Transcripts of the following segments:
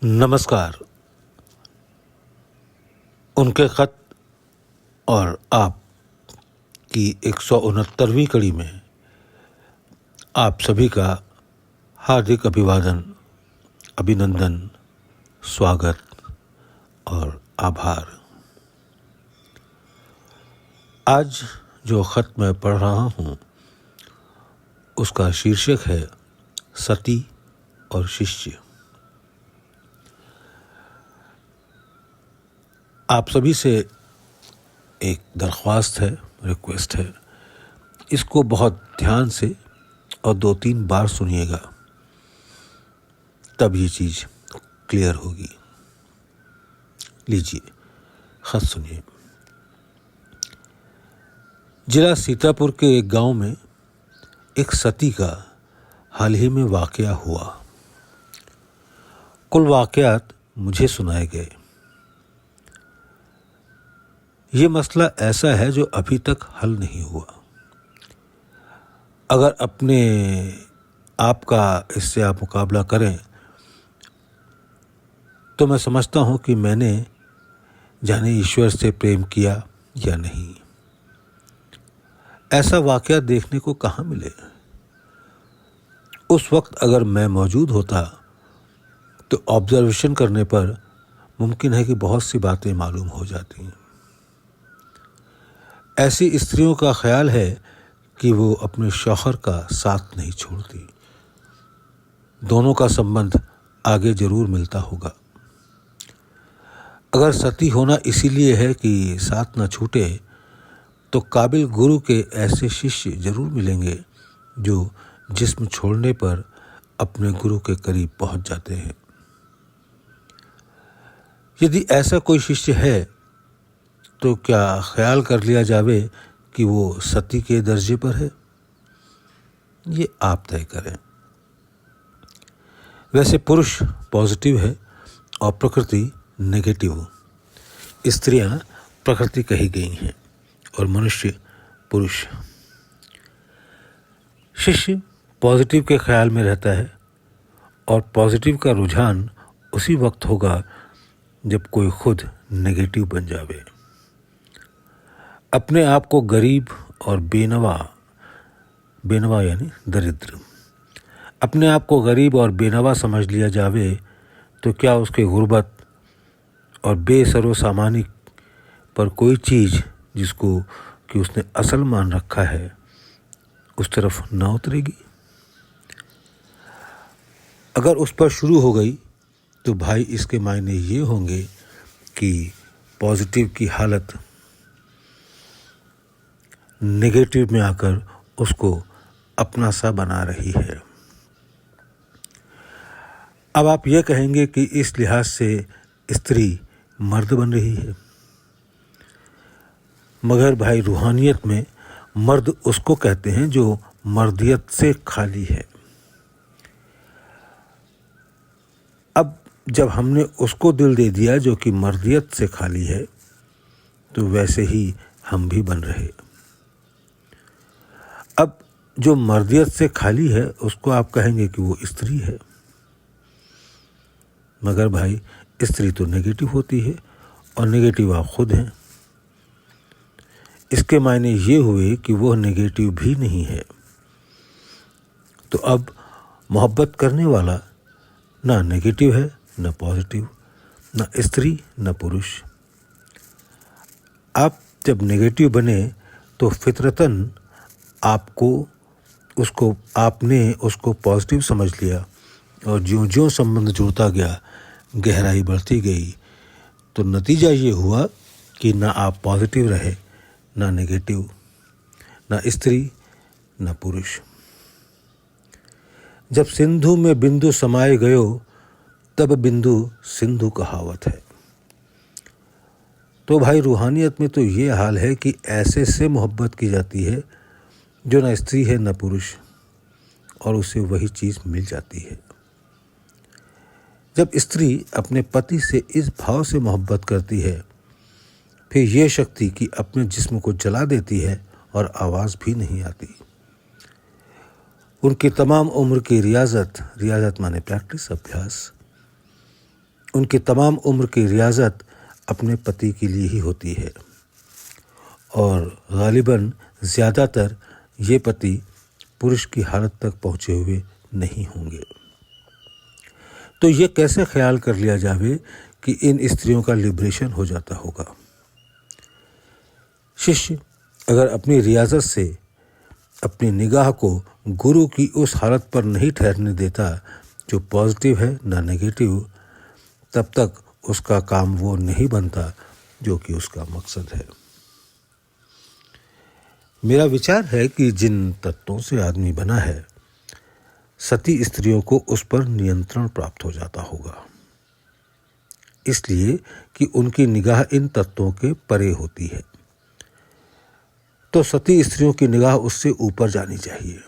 नमस्कार। उनके खत और आप की 169वीं कड़ी में आप सभी का हार्दिक अभिवादन, अभिनंदन, स्वागत और आभार। आज जो खत मैं पढ़ रहा हूँ उसका शीर्षक है सती और शिष्य। आप सभी से एक दरख्वास्त है, रिक्वेस्ट है, इसको बहुत ध्यान से और 2-3 बार सुनिएगा, तब ये चीज़ क्लियर होगी। लीजिए खत सुनिए। जिला सीतापुर के एक गांव में एक सती का हाल ही में वाकया हुआ। कुल वाकयात मुझे सुनाए गए। ये मसला ऐसा है जो अभी तक हल नहीं हुआ। अगर अपने आप का इससे आप मुकाबला करें तो मैं समझता हूँ कि मैंने जाने ईश्वर से प्रेम किया या नहीं। ऐसा वाकया देखने को कहाँ मिले। उस वक्त अगर मैं मौजूद होता तो ऑब्जर्वेशन करने पर मुमकिन है कि बहुत सी बातें मालूम हो जाती। ऐसी स्त्रियों का ख्याल है कि वो अपने शौहर का साथ नहीं छोड़ती। दोनों का संबंध आगे जरूर मिलता होगा। अगर सती होना इसीलिए है कि साथ न छूटे तो काबिल गुरु के ऐसे शिष्य जरूर मिलेंगे जो जिस्म छोड़ने पर अपने गुरु के करीब पहुंच जाते हैं। यदि ऐसा कोई शिष्य है तो क्या ख्याल कर लिया जावे कि वो सती के दर्जे पर है? ये आप तय करें। वैसे पुरुष पॉजिटिव है और प्रकृति नेगेटिव। स्त्रियां प्रकृति कही गई हैं और मनुष्य पुरुष। शिष्य पॉजिटिव के ख्याल में रहता है और पॉजिटिव का रुझान उसी वक्त होगा जब कोई खुद नेगेटिव बन जावे। अपने आप को गरीब और बेनवा यानी दरिद्र, अपने आप को गरीब और बेनवा समझ लिया जावे तो क्या उसके गुर्बत और बेसरो सामानी पर कोई चीज़ जिसको कि उसने असल मान रखा है उस तरफ ना उतरेगी? अगर उस पर शुरू हो गई तो भाई इसके मायने ये होंगे कि पॉजिटिव की हालत नेगेटिव में आकर उसको अपना सा बना रही है। अब आप ये कहेंगे कि इस लिहाज से स्त्री मर्द बन रही है, मगर भाई रूहानियत में मर्द उसको कहते हैं जो मर्दियत से खाली है। अब जब हमने उसको दिल दे दिया जो कि मर्दियत से खाली है तो वैसे ही हम भी बन रहे। अब जो मर्दियत से खाली है उसको आप कहेंगे कि वो स्त्री है, मगर भाई स्त्री तो नेगेटिव होती है और नेगेटिव आप खुद हैं। इसके मायने ये हुए कि वो नेगेटिव भी नहीं है। तो अब मोहब्बत करने वाला ना नेगेटिव है ना पॉजिटिव, ना स्त्री ना पुरुष। आप जब नेगेटिव बने तो फितरतन आपने उसको पॉजिटिव समझ लिया और ज्यों-ज्यों संबंध जुड़ता गया, गहराई बढ़ती गई, तो नतीजा ये हुआ कि ना आप पॉजिटिव रहे ना नेगेटिव, ना स्त्री ना पुरुष। जब सिंधु में बिंदु समाए गयो तब बिंदु सिंधु कहावत है। तो भाई रूहानियत में तो ये हाल है कि ऐसे से मोहब्बत की जाती है जो ना स्त्री है ना पुरुष, और उसे वही चीज़ मिल जाती है। जब स्त्री अपने पति से इस भाव से मोहब्बत करती है, फिर ये शक्ति कि अपने जिस्म को जला देती है और आवाज़ भी नहीं आती। उनकी तमाम उम्र की रियाजत माने प्रैक्टिस, अभ्यास, उनकी तमाम उम्र की रियाजत अपने पति के लिए ही होती है और गालिबन ज़्यादातर ये पति पुरुष की हालत तक पहुँचे हुए नहीं होंगे। तो ये कैसे ख्याल कर लिया जावे कि इन स्त्रियों का लिबरेशन हो जाता होगा। शिष्य अगर अपनी रियाजत से अपनी निगाह को गुरु की उस हालत पर नहीं ठहरने देता जो पॉजिटिव है ना नेगेटिव, तब तक उसका काम वो नहीं बनता जो कि उसका मकसद है। मेरा विचार है कि जिन तत्वों से आदमी बना है, सती स्त्रियों को उस पर नियंत्रण प्राप्त हो जाता होगा, इसलिए कि उनकी निगाह इन तत्वों के परे होती है। तो सती स्त्रियों की निगाह उससे ऊपर जानी चाहिए।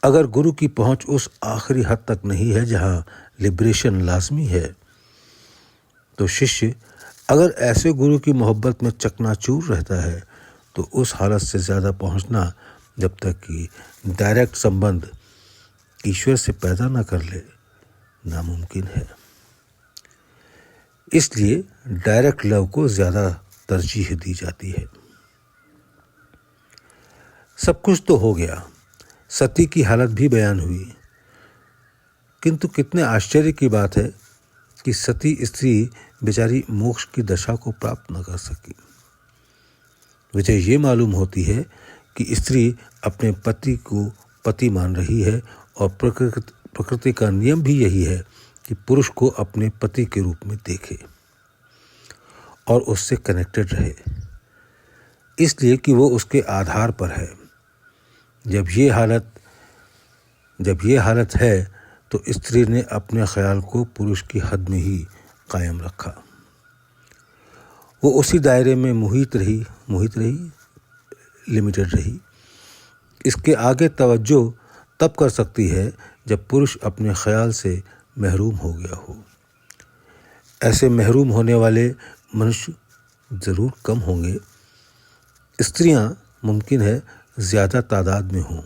अगर गुरु की पहुंच उस आखिरी हद तक नहीं है जहां लिबरेशन लाजमी है, तो शिष्य अगर ऐसे गुरु की मोहब्बत में चकनाचूर रहता है तो उस हालत से ज़्यादा पहुंचना जब तक कि डायरेक्ट संबंध ईश्वर से पैदा न कर ले नामुमकिन है। इसलिए डायरेक्ट लव को ज़्यादा तरजीह दी जाती है। सब कुछ तो हो गया, सती की हालत भी बयान हुई, किंतु कितने आश्चर्य की बात है कि सती स्त्री बेचारी मोक्ष की दशा को प्राप्त न कर सकी। वजह ये मालूम होती है कि स्त्री अपने पति को पति मान रही है और प्रकृति का नियम भी यही है कि पुरुष को अपने पति के रूप में देखे और उससे कनेक्टेड रहे, इसलिए कि वो उसके आधार पर है। जब ये हालत है तो स्त्री ने अपने ख्याल को पुरुष की हद में ही कायम रखा। वो उसी दायरे में मुहित रही, लिमिटेड रही। इसके आगे तवज्जो तब कर सकती है जब पुरुष अपने ख्याल से महरूम हो गया हो। ऐसे महरूम होने वाले मनुष्य ज़रूर कम होंगे। स्त्रियां मुमकिन है ज़्यादा तादाद में हों।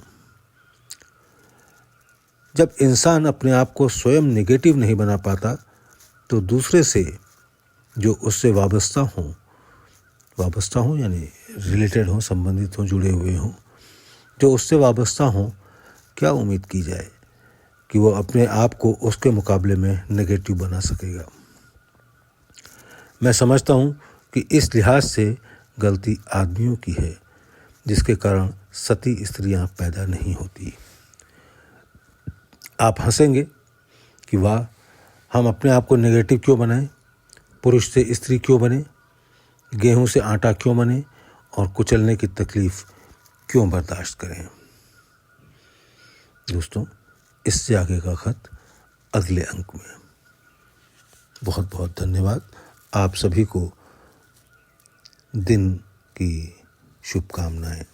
जब इंसान अपने आप को स्वयं नेगेटिव नहीं बना पाता तो दूसरे से जो उससे वाबस्ता हों यानी रिलेटेड हों, संबंधित हों, जुड़े हुए हों, जो उससे वाबस्ता हों, क्या उम्मीद की जाए कि वो अपने आप को उसके मुकाबले में नेगेटिव बना सकेगा। मैं समझता हूँ कि इस लिहाज से गलती आदमियों की है जिसके कारण सती स्त्रियां पैदा नहीं होती। आप हंसेंगे कि वाह, हम अपने आप को नेगेटिव क्यों बनाएं, पुरुष से स्त्री क्यों बने, गेहूं से आटा क्यों बने और कुचलने की तकलीफ क्यों बर्दाश्त करें। दोस्तों, इससे आगे का खत अगले अंक में। बहुत बहुत धन्यवाद। आप सभी को दिन की शुभकामनाएं।